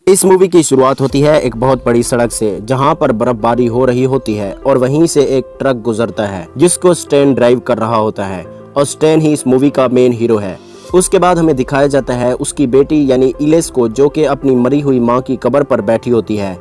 इस मूवी की शुरुआत होती है एक बहुत बड़ी सड़क से, जहां पर बर्फबारी हो रही होती है और वहीं से एक ट्रक गुजरता है जिसको स्टैन ड्राइव कर रहा होता है और स्टैन ही इस मूवी का मेन हीरो है। उसके बाद हमें दिखाया जाता है उसकी बेटी यानी इलेस को, जो कि अपनी मरी हुई माँ की कब्र पर बैठी होती है।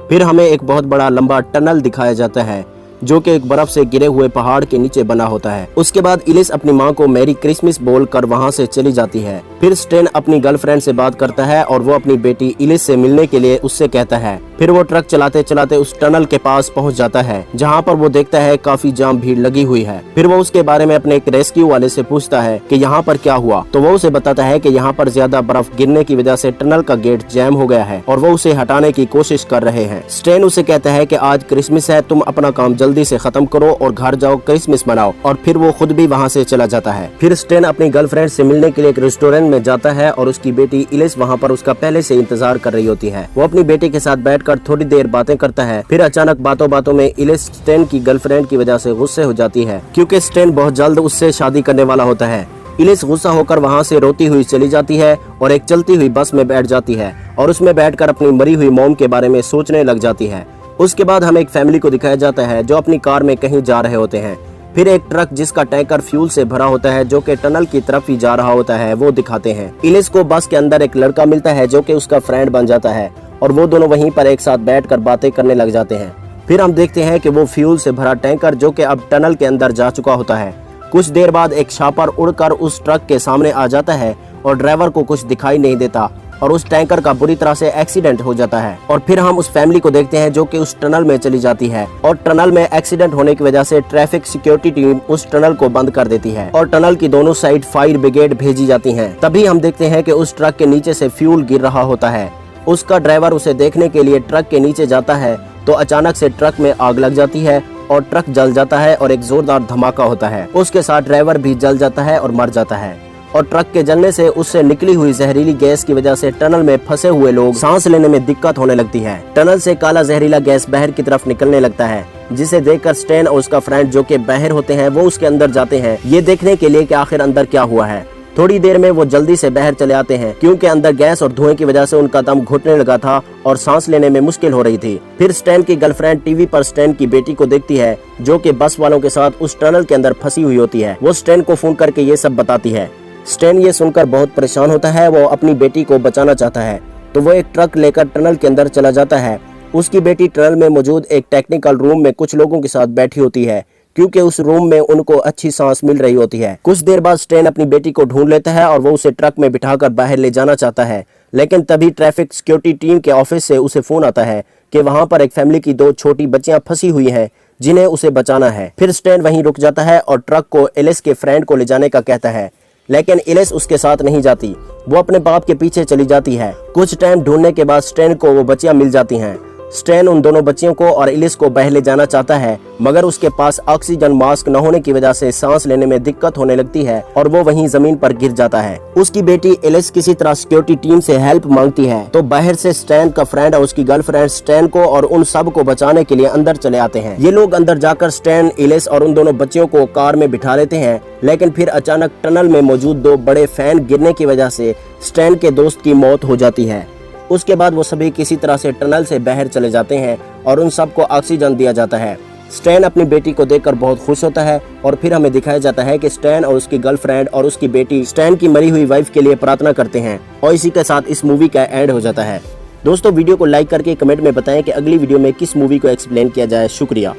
फिर हमें एक बहुत बड़ा लंबा टनल दिखाया जाता है जो कि एक बर्फ से गिरे हुए पहाड़ के नीचे बना होता है। उसके बाद इलिस अपनी माँ को मैरी क्रिसमस बोलकर वहाँ से चली जाती है। फिर स्टैन अपनी गर्लफ्रेंड से बात करता है और वो अपनी बेटी इलिस से मिलने के लिए उससे कहता है। फिर वो ट्रक चलाते चलाते उस टनल के पास पहुँच जाता है, जहाँ पर वो देखता है काफी जाम भीड़ लगी हुई है। फिर वो उसके बारे में अपने एक रेस्क्यू वाले से पूछता है कि यहाँ पर क्या हुआ, तो वो उसे बताता है कि यहाँ पर ज्यादा बर्फ गिरने की वजह से टनल का गेट जैम हो गया है और वो उसे हटाने की कोशिश कर रहे हैं। स्टैन उसे कहता है कि आज क्रिसमस है, तुम अपना काम जल्दी से खत्म करो और घर जाओ, क्रिसमस मनाओ। और फिर वो खुद भी वहाँ से चला जाता है। फिर स्टैन अपनी गर्लफ्रेंड से मिलने के लिए एक रेस्टोरेंट में जाता है और उसकी बेटी इलिस वहाँ पर उसका पहले से इंतजार कर रही होती है। वो अपनी बेटी के साथ बैठकर थोड़ी देर बातें करता है। फिर अचानक बातों बातों में इलिस स्टैन की गर्लफ्रेंड की वजह से गुस्से हो जाती है, क्योंकि स्टैन बहुत जल्द उससे शादी करने वाला होता है। इलिस गुस्सा होकर वहाँ से रोती हुई चली जाती है और एक चलती हुई बस में बैठ जाती है और उसमें बैठकर अपनी मरी हुई मॉम के बारे में सोचने लग जाती है। उसके बाद हमें एक फैमिली को दिखाया जाता है जो अपनी कार में कहीं जा रहे होते हैं। फिर एक ट्रक जिसका टैंकर फ्यूल से भरा होता है जो कि टनल की तरफ ही जा रहा होता है वो दिखाते हैं। इलिस को बस के अंदर एक लड़का मिलता है जो कि उसका फ्रेंड बन जाता है और वो दोनों वहीं पर एक साथ बैठकर बातें करने लग जाते हैं। फिर हम देखते हैं कि वो फ्यूल से भरा टैंकर जो कि अब टनल के अंदर जा चुका होता है। कुछ देर बाद एक छापर उड़कर उस ट्रक के सामने आ जाता है और ड्राइवर को कुछ दिखाई नहीं देता और उस टैंकर का बुरी तरह से एक्सीडेंट हो जाता है। और फिर हम उस फैमिली को देखते हैं जो कि उस टनल में चली जाती है और टनल में एक्सीडेंट होने की वजह से ट्रैफिक सिक्योरिटी टीम उस टनल को बंद कर देती है और टनल की दोनों साइड फायर ब्रिगेड भेजी जाती है। तभी हम देखते हैं कि उस ट्रक के नीचे से फ्यूल गिर रहा होता है। उसका ड्राइवर उसे देखने के लिए ट्रक के नीचे जाता है तो अचानक से ट्रक में आग लग जाती है और ट्रक जल जाता है और एक जोरदार धमाका होता है। उसके साथ ड्राइवर भी जल जाता है और मर जाता है और ट्रक के जलने से उससे निकली हुई जहरीली गैस की वजह से टनल में फंसे हुए लोग सांस लेने में दिक्कत होने लगती है। टनल से काला जहरीला गैस बाहर की तरफ निकलने लगता है, जिसे देखकर स्टैन और उसका फ्रेंड जो कि बाहर होते हैं वो उसके अंदर जाते हैं ये देखने के लिए कि आखिर अंदर क्या हुआ है। थोड़ी देर में वो जल्दी से बाहर चले आते हैं क्योंकि अंदर गैस और धुएं की वजह से उनका दम घुटने लगा था और सांस लेने में मुश्किल हो रही थी। फिर स्टैन की गर्लफ्रेंड टीवी पर स्टैन की बेटी को देखती है जो कि बस वालों के साथ उस टनल के अंदर फंसी हुई होती है। वो स्टैन को फोन करके ये सब बताती है। स्टैन ये सुनकर बहुत परेशान होता है। वो अपनी बेटी को बचाना चाहता है तो वो एक ट्रक लेकर टनल के अंदर चला जाता है। उसकी बेटी टनल में मौजूद एक टेक्निकल रूम में कुछ लोगों के साथ बैठी होती है क्योंकि उस रूम में उनको अच्छी सांस मिल रही होती है। कुछ देर बाद स्टैन अपनी बेटी को ढूंढ लेता है और वो उसे ट्रक में बिठाकर बाहर ले जाना चाहता है, लेकिन तभी ट्रैफिक सिक्योरिटी टीम के ऑफिस से उसे फोन आता है कि वहाँ पर एक फैमिली की 2 छोटी बच्चियां फंसी हुई हैं जिन्हें उसे बचाना है। फिर स्टैन वहीं रुक जाता है और ट्रक को इलिस के फ्रेंड को ले जाने का कहता है, लेकिन इलिस उसके साथ नहीं जाती। वो अपने बाप के पीछे चली जाती है। कुछ टाइम ढूंढने के बाद स्टैन को वो बच्चियां मिल जाती हैं। स्टैन उन दोनों बच्चियों को और इलिस को बाहर ले जाना चाहता है, मगर उसके पास ऑक्सीजन मास्क न होने की वजह से सांस लेने में दिक्कत होने लगती है और वो वहीं जमीन पर गिर जाता है। उसकी बेटी इलिस किसी तरह सिक्योरिटी टीम से हेल्प मांगती है तो बाहर से स्टैन का फ्रेंड और उसकी गर्लफ्रेंड स्टैन को और उन सब को बचाने के लिए अंदर चले आते हैं। ये लोग अंदर जाकर स्टैन, इलिस और उन दोनों बच्चियों को कार में बिठा लेते हैं, लेकिन फिर अचानक टनल में मौजूद 2 बड़े फैन गिरने की वजह से स्टैन के दोस्त की मौत हो जाती है। उसके बाद वो सभी किसी तरह से टनल से बाहर चले जाते हैं और उन सबको ऑक्सीजन दिया जाता है। स्टैन अपनी बेटी को देखकर बहुत खुश होता है और फिर हमें दिखाया जाता है कि स्टैन और उसकी गर्लफ्रेंड और उसकी बेटी स्टैन की मरी हुई वाइफ के लिए प्रार्थना करते हैं और इसी के साथ इस मूवी का एंड हो जाता है। दोस्तों, वीडियो को लाइक करके कमेंट में बताएं कि अगली वीडियो में किस मूवी को एक्सप्लेन किया जाए। शुक्रिया।